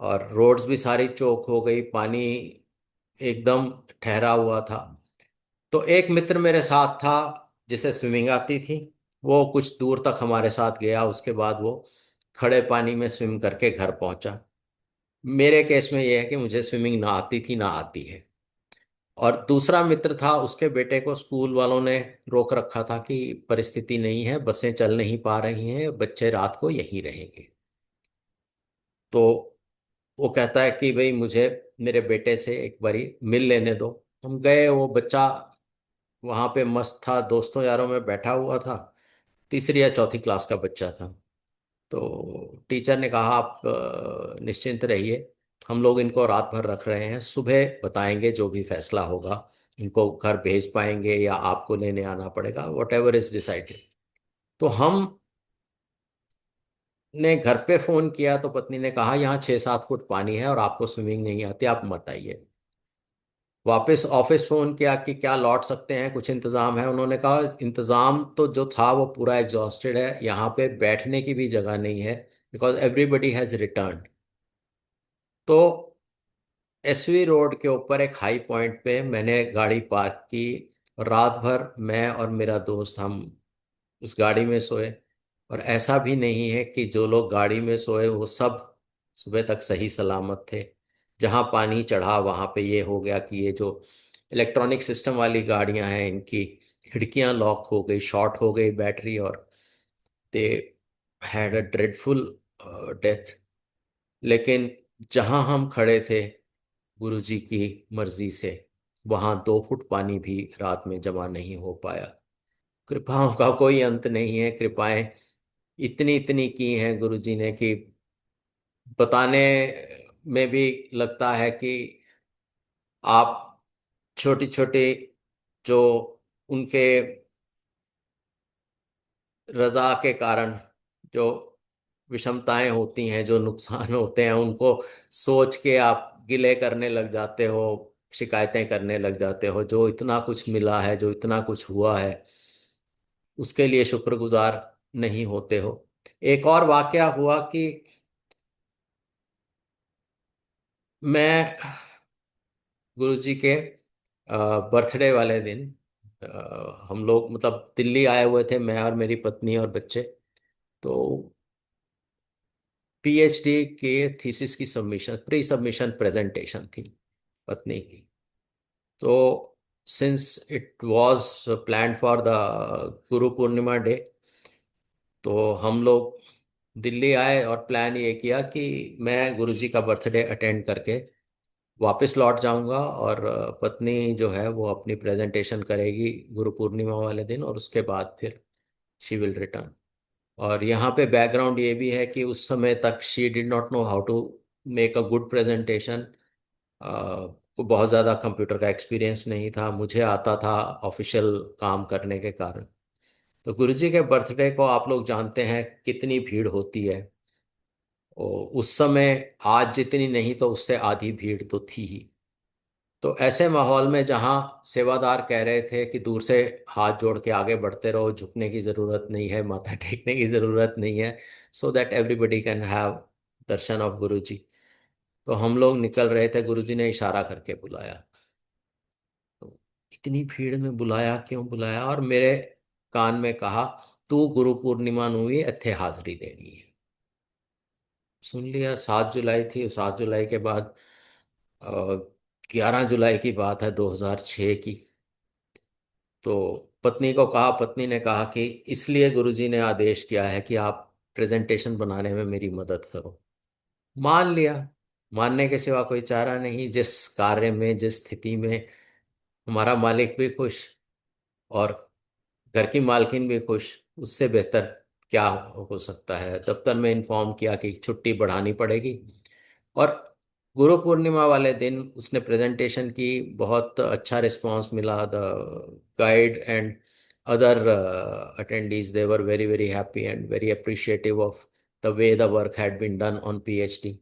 और रोड्स भी सारी चौक हो गई, पानी एकदम ठहरा हुआ था। तो एक मित्र मेरे साथ था जिसे स्विमिंग आती थी। वो कुछ दूर तक हमारे साथ गया, उसके बाद वो खड़े पानी में स्विम करके घर पहुंचा। मेरे केस में यह है कि मुझे स्विमिंग ना आती थी, ना आती है। और दूसरा मित्र था, उसके बेटे को स्कूल वालों ने रोक रखा था कि परिस्थिति नहीं है, बसें चल नहीं पा रही हैं, बच्चे रात को यहीं रहेंगे। तो वो कहता है कि भाई मुझे मेरे बेटे से एक बारी मिल लेने दो। हम गए, वो बच्चा वहां पे मस्त था, दोस्तों यारों में बैठा हुआ था, तीसरी या चौथी क्लास का बच्चा था। तो टीचर ने कहा आप निश्चिंत रहिए, हम लोग इनको रात भर रख रहे हैं, सुबह बताएंगे जो भी फैसला होगा, इनको घर भेज पाएंगे या आपको लेने आना पड़ेगा, वट एवर इज डिसाइडेड। तो हम ने घर पे फोन किया तो पत्नी ने कहा यहाँ 6-7 फुट पानी है और आपको स्विमिंग नहीं आती, आप मत आइए। वापस ऑफिस फोन किया कि क्या लौट सकते हैं, कुछ इंतजाम है? उन्होंने कहा इंतजाम तो जो था वो पूरा एग्जॉस्टेड है, यहाँ पे बैठने की भी जगह नहीं है, बिकॉज एवरीबडी हैज रिटर्न। तो एसवी रोड के ऊपर एक हाई पॉइंट पे मैंने गाड़ी पार्क की, और रात भर मैं और मेरा दोस्त हम उस गाड़ी में सोए। और ऐसा भी नहीं है कि जो लोग गाड़ी में सोए वो सब सुबह तक सही सलामत थे। जहां पानी चढ़ा वहां पे ये हो गया कि ये जो इलेक्ट्रॉनिक सिस्टम वाली गाड़ियां हैं इनकी खिड़कियां लॉक हो गई, शॉर्ट हो गई बैटरी, और they had a dreadful death. लेकिन जहां हम खड़े थे गुरुजी की मर्जी से वहां 2 फुट पानी भी रात में जमा नहीं हो पाया। कृपाओं का कोई अंत नहीं है, कृपाएं इतनी इतनी की हैं गुरुजी ने कि बताने में भी लगता है कि आप छोटी छोटी जो उनके रजा के कारण जो विषमताएं होती हैं, जो नुकसान होते हैं, उनको सोच के आप गिले करने लग जाते हो, शिकायतें करने लग जाते हो। जो इतना कुछ मिला है, जो इतना कुछ हुआ है, उसके लिए शुक्रगुजार नहीं होते हो। एक और वाकया हुआ कि मैं गुरुजी के बर्थडे वाले दिन हम लोग मतलब दिल्ली आए हुए थे, मैं और मेरी पत्नी और बच्चे। तो पीएचडी के थीसिस की सबमिशन, प्री सबमिशन प्रेजेंटेशन थी पत्नी की। तो since it was planned for the Guru Purnima day, तो हम लोग दिल्ली आए और प्लान ये किया कि मैं गुरुजी का बर्थडे अटेंड करके वापस लौट जाऊंगा, और पत्नी जो है वो अपनी प्रेजेंटेशन करेगी गुरु पूर्णिमा वाले दिन, और उसके बाद फिर शी विल रिटर्न। और यहाँ पे बैकग्राउंड ये भी है कि उस समय तक she did not know how to make a good presentation. को बहुत ज़्यादा कंप्यूटर का एक्सपीरियंस नहीं था, मुझे आता था ऑफिशियल काम करने के कारण। तो गुरुजी के बर्थडे को आप लोग जानते हैं कितनी भीड़ होती है। उस समय आज जितनी नहीं तो उससे आधी भीड़ तो थी ही। तो ऐसे माहौल में जहां सेवादार कह रहे थे कि दूर से हाथ जोड़ के आगे बढ़ते रहो, झुकने की जरूरत नहीं है, माथा टेकने की जरूरत नहीं है, so that everybody can have Darshan of गुरु जी। तो हम लोग निकल रहे थे, गुरु जी ने इशारा करके बुलाया। तो इतनी भीड़ में बुलाया, क्यों बुलाया? और मेरे कान में कहा तू गुरु पूर्णिमा नू ही इत्थे हाजिरी देनी है। सुन लिया। 7 जुलाई थी, 7 जुलाई के बाद 11 जुलाई की बात है 2006 की। तो पत्नी को कहा, पत्नी ने कहा कि इसलिए गुरुजी ने आदेश किया है कि आप प्रेजेंटेशन बनाने में मेरी मदद करो। मान लिया। मानने के सिवा कोई चारा नहीं। जिस कार्य में, जिस स्थिति में हमारा मालिक भी खुश और घर की मालकिन भी खुश, उससे बेहतर क्या हो सकता है। दफ्तर में इन्फॉर्म किया कि छुट्टी बढ़ानी पड़ेगी। और गुरु पूर्णिमा वाले दिन उसने प्रेजेंटेशन की, बहुत अच्छा रिस्पांस मिला। The guide and other attendees, they were very very happy and very appreciative of the way the work had been done on PhD।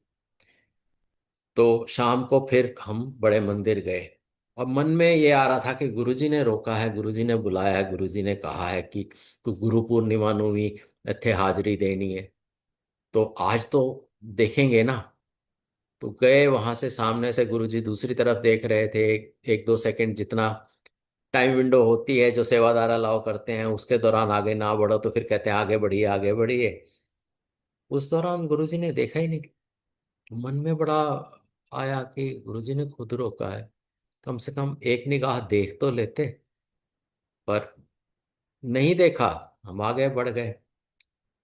तो शाम को फिर हम बड़े मंदिर गए, और मन में ये आ रहा था कि गुरुजी ने रोका है, गुरुजी ने बुलाया है, गुरुजी ने कहा है कि तू गुरु पूर्णिमा नू भी इत्थे हाजिरी देनी है, तो आज तो देखेंगे ना। तो गए वहां से, सामने से गुरुजी दूसरी तरफ देख रहे थे। एक 2 सेकंड जितना टाइम विंडो होती है जो सेवादार अलाउ करते हैं, उसके दौरान आगे ना बढ़ो तो फिर कहते हैं आगे बढ़िए आगे बढ़िए। उस दौरान गुरुजी ने देखा ही नहीं। मन में बड़ा आया कि गुरुजी ने खुद रोका है, कम से कम एक निगाह देख तो लेते। पर नहीं देखा। हम आगे बढ़ गए,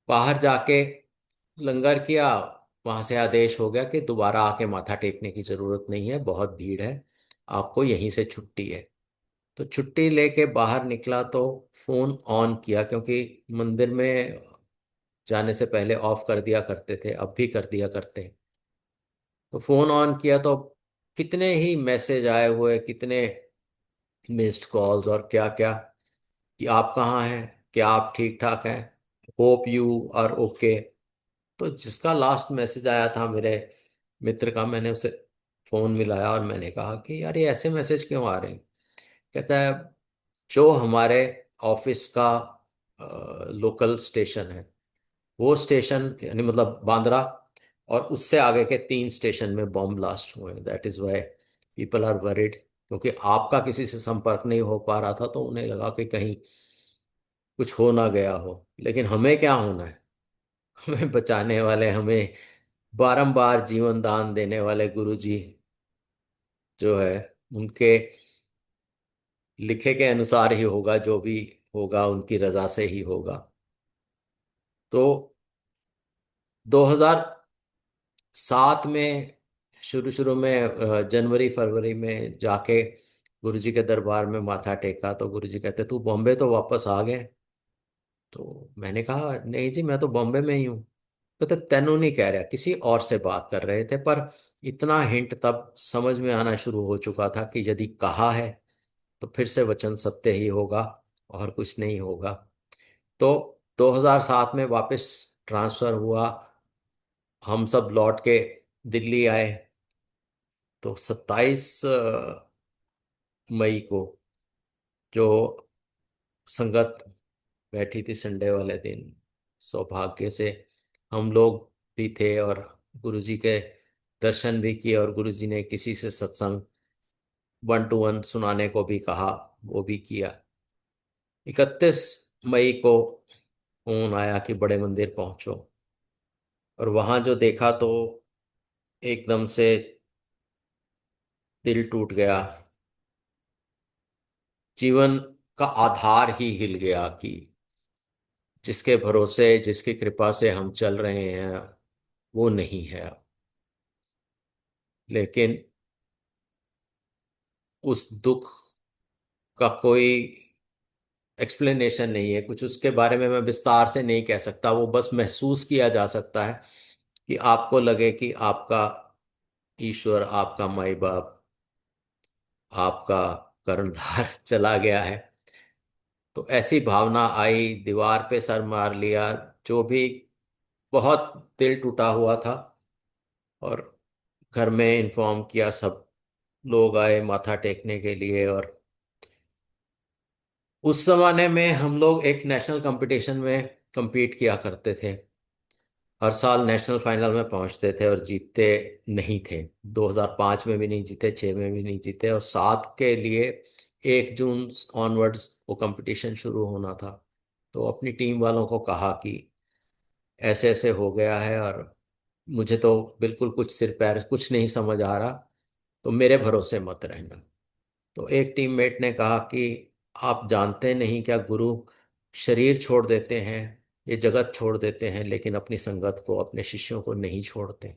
बाहर जाके लंगर किया, वहां से आदेश हो गया कि दोबारा आके माथा टेकने की जरूरत नहीं है, बहुत भीड़ है, आपको यहीं से छुट्टी है। तो छुट्टी लेके बाहर निकला तो फोन ऑन किया, क्योंकि मंदिर में जाने से पहले ऑफ कर दिया करते थे, अब भी कर दिया करते हैं। तो फोन ऑन किया तो कितने ही मैसेज आए हुए, कितने मिस्ड कॉल्स और क्या क्या, कि आप कहाँ हैं, क्या आप ठीक ठाक हैं, होप यू आर ओके। तो जिसका लास्ट मैसेज आया था मेरे मित्र का, मैंने उसे फोन मिलाया और मैंने कहा कि यार ये ऐसे मैसेज क्यों आ रहे हैं। कहता है जो हमारे ऑफिस का लोकल स्टेशन है, वो स्टेशन यानी मतलब बांद्रा, और उससे आगे के 3 स्टेशन में बॉम्ब ब्लास्ट हुए, that is why people are worried. क्योंकि आपका किसी से संपर्क नहीं हो पा रहा था, तो उन्हें लगा कि कहीं कुछ हो ना गया हो। लेकिन हमें क्या होना है, हमें बचाने वाले, हमें बारंबार जीवन दान देने वाले गुरु जी जो है, उनके लिखे के अनुसार ही होगा, जो भी होगा उनकी रजा से ही होगा। तो 2007 में शुरू शुरू में जनवरी फरवरी में जाके गुरुजी के दरबार में माथा टेका, तो गुरुजी कहते तू बॉम्बे तो वापस आ गए। तो मैंने कहा नहीं जी, मैं तो बॉम्बे में ही हूँ। तो तेनू नहीं कह रहा, किसी और से बात कर रहे थे। पर इतना हिंट तब समझ में आना शुरू हो चुका था कि यदि कहा है तो फिर से वचन सत्य ही होगा और कुछ नहीं होगा। तो 2007 में वापस ट्रांसफर हुआ, हम सब लौट के दिल्ली आए। तो 27 मई को जो संगत बैठी थी संडे वाले दिन, सौभाग्य से हम लोग भी थे, और गुरुजी के दर्शन भी किए, और गुरुजी ने किसी से सत्संग 1 to 1 सुनाने को भी कहा, वो भी किया। 31 मई को फोन आया कि बड़े मंदिर पहुंचो, और वहां जो देखा तो एकदम से दिल टूट गया, जीवन का आधार ही हिल गया कि जिसके भरोसे, जिसकी कृपा से हम चल रहे हैं, वो नहीं है अब। लेकिन उस दुख का कोई एक्सप्लेनेशन नहीं है, कुछ उसके बारे में मैं विस्तार से नहीं कह सकता। वो बस महसूस किया जा सकता है कि आपको लगे कि आपका ईश्वर, आपका माई बाप, आपका कर्णधार चला गया है। तो ऐसी भावना आई, दीवार पे सर मार लिया, जो भी, बहुत दिल टूटा हुआ था। और घर में इन्फॉर्म किया, सब लोग आए माथा टेकने के लिए। और उस जमाने में हम लोग एक नेशनल कंपटीशन में compete किया करते थे, हर साल नेशनल फाइनल में पहुंचते थे और जीतते नहीं थे। 2005 में भी नहीं जीते, 6 में भी नहीं जीते, और 7 के लिए 1 जून ऑनवर्ड्स वो कंपटीशन शुरू होना था। तो अपनी टीम वालों को कहा कि ऐसे ऐसे हो गया है, और मुझे तो बिल्कुल कुछ सिर पैर कुछ नहीं समझ आ रहा, तो मेरे भरोसे मत रहना। तो एक टीममेट ने कहा कि आप जानते नहीं क्या, गुरु शरीर छोड़ देते हैं, ये जगत छोड़ देते हैं, लेकिन अपनी संगत को, अपने शिष्यों को नहीं छोड़ते।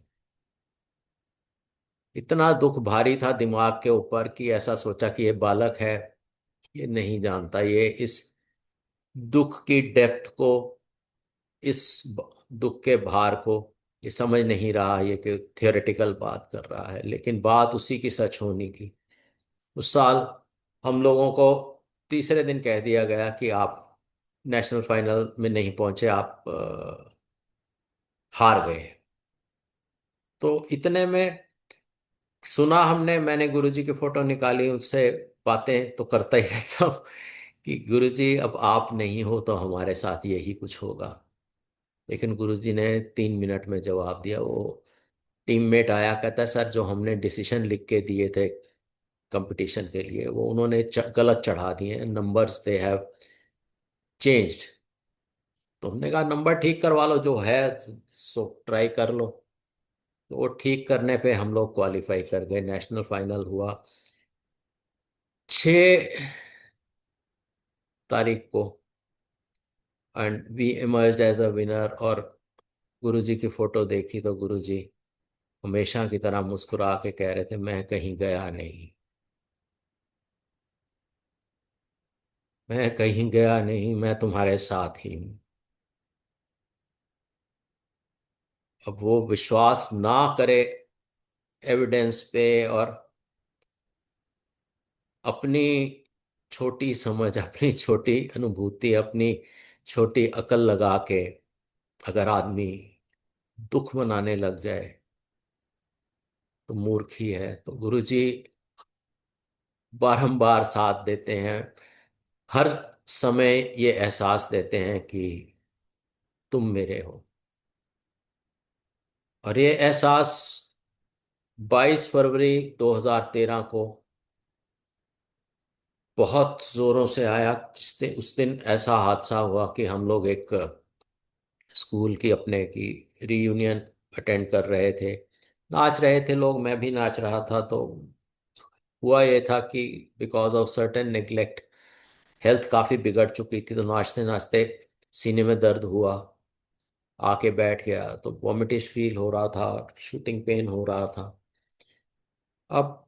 इतना दुख भारी था दिमाग के ऊपर कि ऐसा सोचा कि ये बालक है, ये नहीं जानता, ये इस दुख की डेप्थ को, इस दुख के भार को ये समझ नहीं रहा, ये कि थियोरेटिकल बात कर रहा है। लेकिन बात उसी की सच होनी थी। उस साल हम लोगों को तीसरे दिन कह दिया गया कि आप नेशनल फाइनल में नहीं पहुंचे, आप हार गए। तो इतने में सुना हमने, मैंने गुरुजी की फोटो निकाली, उससे बातें तो करता ही रहता हूँ कि गुरुजी अब आप नहीं हो तो हमारे साथ यही कुछ होगा। लेकिन गुरुजी ने 3 मिनट में जवाब दिया। वो टीममेट आया, कहता है सर जो हमने डिसीजन लिख के दिए थे कंपटीशन के लिए, वो उन्होंने गलत चढ़ा दिए, नंबर्स दे हैव चेंज्ड। तो हमने कहा नंबर ठीक करवा लो, जो है सो ट्राई कर लो। तो वो ठीक करने पे हम लोग क्वालिफाई कर गए, नेशनल फाइनल हुआ 6 तारीख को, and we emerged as a winner. और गुरुजी की फोटो देखी तो गुरुजी हमेशा की तरह मुस्कुरा के कह रहे थे, मैं कहीं गया नहीं, मैं कहीं गया नहीं, मैं तुम्हारे साथ ही हूं। अब वो विश्वास ना करे एविडेंस पे, और अपनी छोटी समझ, अपनी छोटी अनुभूति, अपनी छोटी अकल लगा के अगर आदमी दुख मनाने लग जाए तो मूर्ख ही है। तो गुरुजी बारंबार साथ देते हैं, हर समय ये एहसास देते हैं कि तुम मेरे हो। और ये एहसास 22 फरवरी 2013 को बहुत जोरों से आया, जिस दिन उस दिन ऐसा हादसा हुआ कि हम लोग एक स्कूल की अपने की रीयूनियन अटेंड कर रहे थे, नाच रहे थे लोग, मैं भी नाच रहा था। तो हुआ ये था कि because of certain neglect health काफ़ी बिगड़ चुकी थी, तो नाचते नाचते सीने में दर्द हुआ, आके बैठ गया, तो वॉमिटिश फील हो रहा था, शूटिंग पेन हो रहा था। अब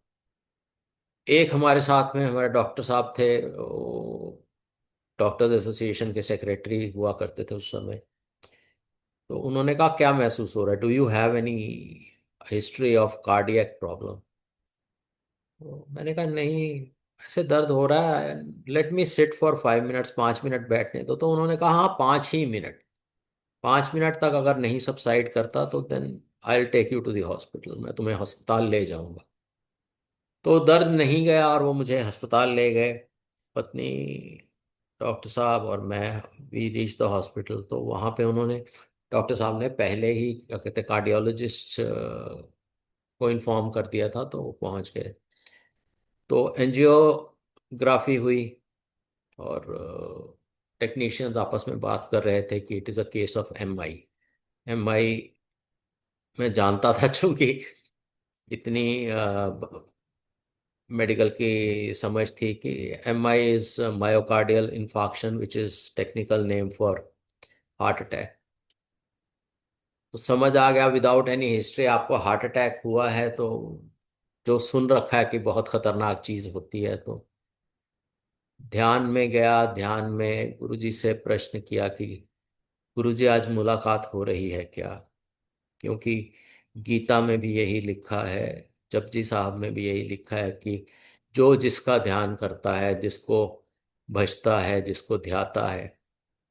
एक हमारे साथ में हमारे डॉक्टर साहब थे, डॉक्टर्स एसोसिएशन के सेक्रेटरी हुआ करते थे उस समय। तो उन्होंने कहा क्या महसूस हो रहा है, do you have any history of cardiac problem? तो मैंने कहा नहीं, ऐसे दर्द हो रहा है, let me sit for 5 minutes, 5 minute बैठने दो। तो उन्होंने कहा हाँ, 5 ही मिनट, 5 मिनट तक अगर नहीं सबसाइड करता तो then I will take you to the hospital, मैं तुम्हें अस्पताल ले जाऊंगा। तो दर्द नहीं गया और वो मुझे अस्पताल ले गए। पत्नी, डॉक्टर साहब और मैं, वी रीच द हॉस्पिटल। तो वहाँ पे उन्होंने, डॉक्टर साहब ने पहले ही क्या कहते हैं कार्डियोलॉजिस्ट को इन्फॉर्म कर दिया था, तो वो पहुँच गए। तो एंजियोग्राफी हुई, और टेक्नीशियंस आपस में बात कर रहे थे कि it is a case of M I. M I मैं जानता था, चूंकि इतनी मेडिकल की समझ थी कि M I is myocardial infarction, which is technical name for heart attack. तो समझ आ गया, विदाउट एनी हिस्ट्री आपको हार्ट अटैक हुआ है, तो जो सुन रखा है कि बहुत खतरनाक चीज होती है। तो ध्यान में गया, ध्यान में गुरुजी से प्रश्न किया कि गुरुजी आज मुलाकात हो रही है क्या? क्योंकि गीता में भी यही लिखा है, जपजी साहब में भी यही लिखा है कि जो जिसका ध्यान करता है, जिसको भजता है, जिसको ध्याता है,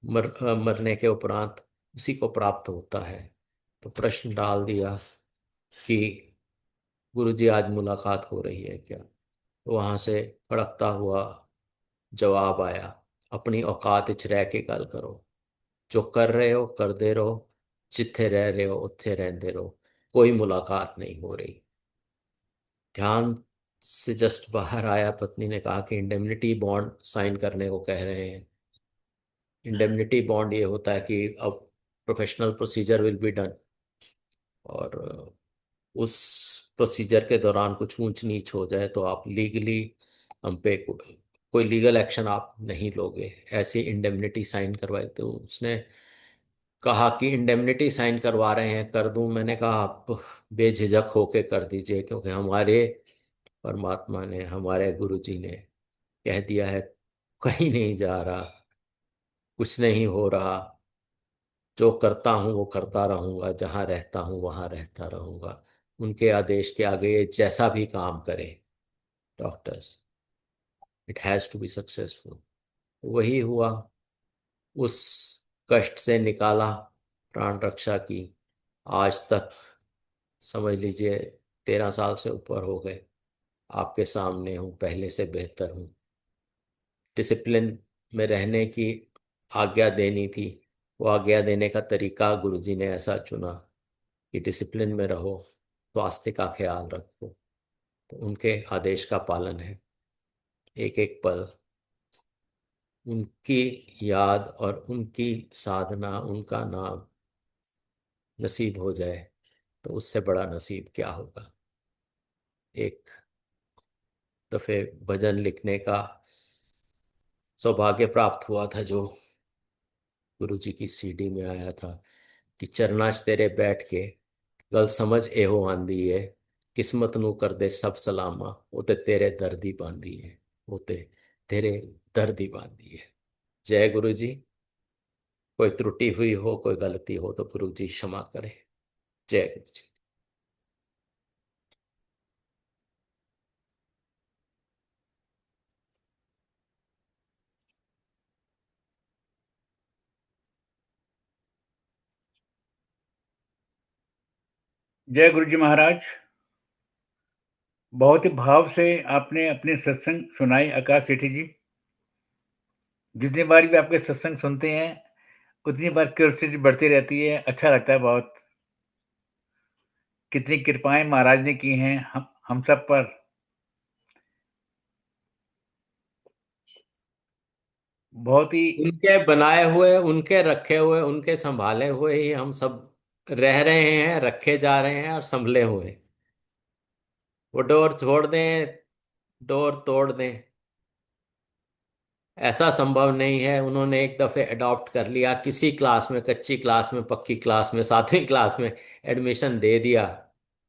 मरने के उपरांत उसी को प्राप्त होता है। तो प्रश्न डाल दिया कि गुरुजी आज मुलाकात हो रही है क्या? तो वहां से फड़कता हुआ जवाब आया, अपनी औकात इच रह के गल करो, जो कर रहे हो करते रहो, जिथे रह रहे हो उत्थे रहते रहो, कोई मुलाकात नहीं हो रही। ध्यान से जस्ट बाहर आया, पत्नी ने कहा कि इंडेमनिटी बॉन्ड साइन करने को कह रहे हैं। इंडेमनिटी बॉन्ड ये होता है कि अब professional procedure will be done, और उस प्रोसीजर के दौरान कुछ ऊंच नीच हो जाए तो आप लीगली हम पे कोई लीगल एक्शन आप नहीं लोगे, ऐसी इंडेमनिटी साइन करवाई। तो उसने कहा कि इंडेमनिटी साइन करवा रहे हैं, कर दूं? मैंने कहा आप बेझिझक होके कर दीजिए, क्योंकि हमारे परमात्मा ने, हमारे गुरु जी ने कह दिया है, कहीं नहीं जा रहा, कुछ नहीं हो रहा, जो करता हूँ वो करता रहूंगा, जहाँ रहता हूँ वहाँ रहता रहूंगा, उनके आदेश के आगे ये जैसा भी काम करे doctors, it has to be successful. वही हुआ, उस कष्ट से निकाला, प्राण रक्षा की। आज तक समझ लीजिए 13 साल से ऊपर हो गए, आपके सामने हूँ, पहले से बेहतर हूँ। डिसिप्लिन में रहने की आज्ञा देनी थी, वो आज्ञा देने का तरीका गुरुजी ने ऐसा चुना कि डिसिप्लिन में रहो, स्वास्थ्य का ख्याल रखो। तो उनके आदेश का पालन है, एक एक पल उनकी याद और उनकी साधना, उनका नाम नसीब हो जाए तो उससे बड़ा नसीब क्या होगा। एक दफे भजन लिखने का सौभाग्य प्राप्त हुआ था, जो गुरु जी की सीडी में आया था कि चरना 'ਚ तेरे बैठ के गल समझ एहो आंदी है, किस्मत नू कर दे सब सलामा, वो ते तेरे दर्द ही बांधी है, वो ते तेरे दर्द ही बांधी है। जय गुरु जी। कोई त्रुटि हुई हो, कोई गलती हो तो गुरु जी क्षमा करें। जय गुरु जी। जय गुरु जी महाराज। बहुत ही भाव से आपने अपने सत्संग सुनाई आकाश सेठी जी। जितनी बार भी आपके सत्संग सुनते हैं उतनी बार क्यूरियोसिटी बढ़ती रहती है, अच्छा लगता है बहुत। कितनी कृपाएं महाराज ने की हैं हम सब पर। बहुत ही उनके बनाए हुए, उनके रखे हुए, उनके संभाले हुए ही हम सब रह रहे हैं, रखे जा रहे हैं और संभले हुए। वो डोर छोड़ दें, डोर तोड़ दें, ऐसा संभव नहीं है। उन्होंने एक दफे अडॉप्ट कर लिया, किसी क्लास में, कच्ची क्लास में, पक्की क्लास में, 7वीं क्लास में एडमिशन दे दिया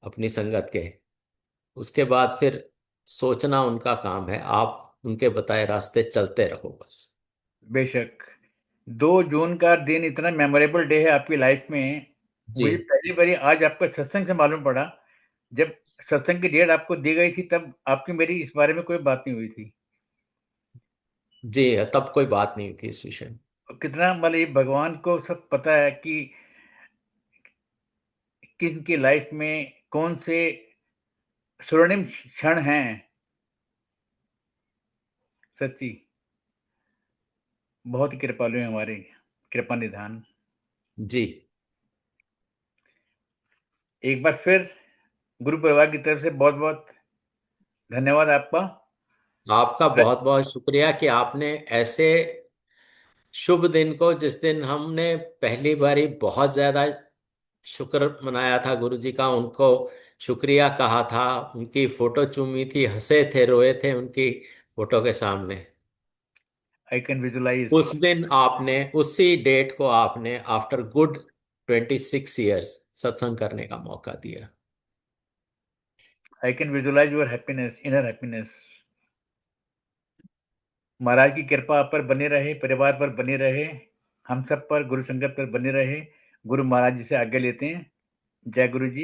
अपनी संगत के। उसके बाद फिर सोचना उनका काम है, आप उनके बताए रास्ते चलते रहो बस। बेशक 2 जून का दिन इतना मेमोरेबल डे है आपकी लाइफ में। जी। मुझे पहली बारी आज आपका सत्संग से मालूम पड़ा। जब सत्संग की डेट आपको दी गई थी तब आपकी मेरी इस बारे में कोई बात नहीं हुई थी। जी, तब कोई बात नहीं थी इस विषय में। और कितना मतलब ये भगवान को सब पता है कि किसकी लाइफ में कौन से स्वर्णिम क्षण हैं। सच्ची बहुत ही कृपालु हैं हमारे कृपा निधान। जी। एक बार फिर गुरु परिवार की तरफ से बहुत-बहुत धन्यवाद आपका। आपका बहुत बहुत शुक्रिया कि आपने ऐसे शुभ दिन को, जिस दिन हमने पहली बारी बहुत ज्यादा शुक्र मनाया था गुरु जी का, उनको शुक्रिया कहा था, उनकी फोटो चूमी थी, हंसे थे, रोए थे उनकी फोटो के सामने। I can visualise. उस दिन आपने, उसी डेट को आपने आफ्टर गुड 26 years सत्संग करने का मौका दिया। I can visualise your happiness, inner happiness. महाराज की कृपा आप पर बनी रहे, परिवार पर बनी रहे, हम सब पर, गुरु संगत पर बनी रहे। गुरु महाराज जी से आज्ञा लेते हैं। जय गुरु जी।